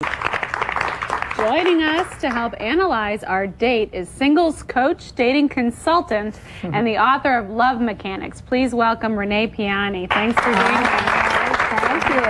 Joining us to help analyze our date is singles coach, dating consultant, and the author of Love Mechanics. Please welcome Renee Piane. Thanks for joining us. Thank you.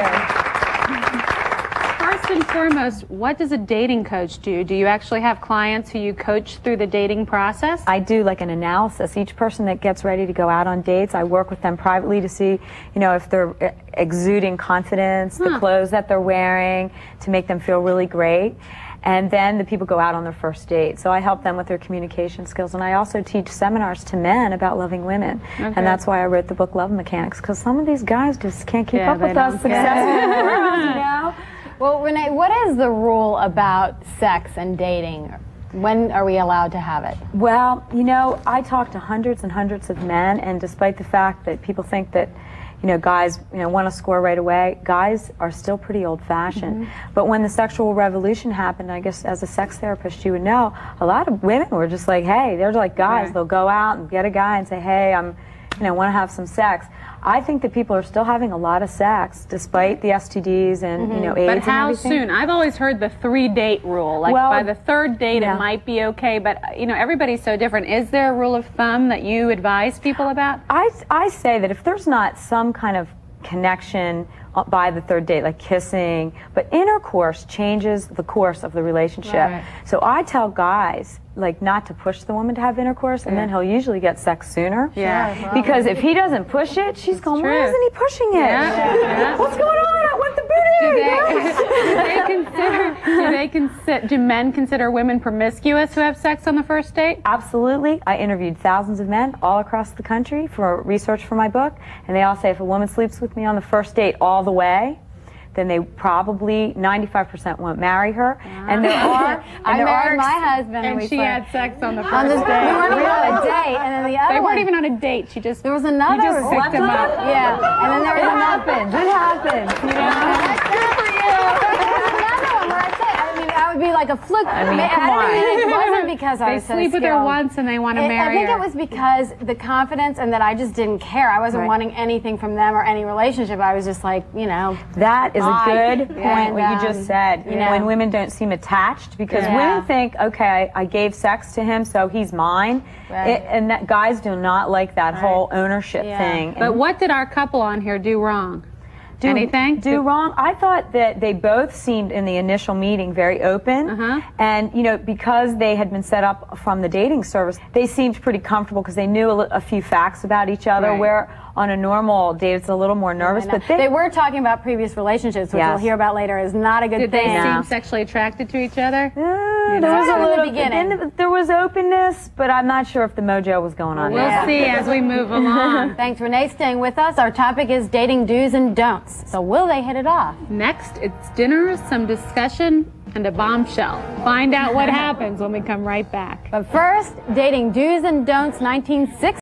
First and foremost, what does a dating coach do? Do you actually have clients who you coach through the dating process? I do like an analysis. Each person that gets ready to go out on dates, I work with them privately to see, if they're exuding confidence, the clothes that they're wearing, to make them feel really great. And then the people go out on their first date. So I help them with their communication skills. And I also teach seminars to men about loving women. Okay. And that's why I wrote the book Love Mechanics, because some of these guys just can't keep up with us successfully. Well, Renee, what is the rule about sex and dating? When are we allowed to have it? Well, I talk to hundreds and hundreds of men, and despite the fact that people think that guys, want to score right away, guys are still pretty old-fashioned. But when the sexual revolution happened, I guess as a sex therapist you would know, a lot of women were just like, hey, they're like guys. They'll go out and get a guy and say, hey, want to have some sex. I think that people are still having a lot of sex despite the STDs and, AIDS But how and everything. soon? I've always heard the 3-date rule. Like by the 3rd date it might be okay, but everybody's so different. Is there a rule of thumb that you advise people about? I say that if there's not some kind of connection by the 3rd date, like kissing, but intercourse changes the course of the relationship. Right. So I tell guys, not to push the woman to have intercourse, and then he'll usually get sex sooner. Yeah. Because if he doesn't push it, she's going, why isn't he pushing it? Yeah. What's going on? I want the booty. Do men consider women promiscuous who have sex on the first date? Absolutely. I interviewed thousands of men all across the country for research for my book, and they all say if a woman sleeps with me on the first date all the way, then they probably 95% won't marry her. And there are. I married my husband, and she had sex on the first date. We weren't even on a date, and then the other They weren't even on a date. There was another. You just picked him up. Yeah, and then there was It happens. Good for you. Another one where I said, I would be like a fluke. Come on. It wasn't because I was so They sleep with her once and they want to marry her. I think it was because the confidence and that I just didn't care. I wasn't wanting anything from them or any relationship. I was just like, That is a good point, what you just said. When women don't seem attached, because women think, okay, I gave sex to him, so he's mine. And that guys do not like that whole ownership thing. But what did our couple on here do wrong? Anything? Do wrong? I thought that they both seemed in the initial meeting very open, and because they had been set up from the dating service, they seemed pretty comfortable because they knew a few facts about each other. Where on a normal date it's a little more nervous. But they were talking about previous relationships, which we'll hear about later, is not a good thing. Did they seem sexually attracted to each other? There was a little beginning. There was openness, but I'm not sure if the mojo was going on. We'll see as we move along. Thanks, Renee, staying with us. Our topic is dating do's and don'ts. So will they hit it off? Next, it's dinner, some discussion, and a bombshell. Find out what happens when we come right back. But first, dating do's and don'ts 1960.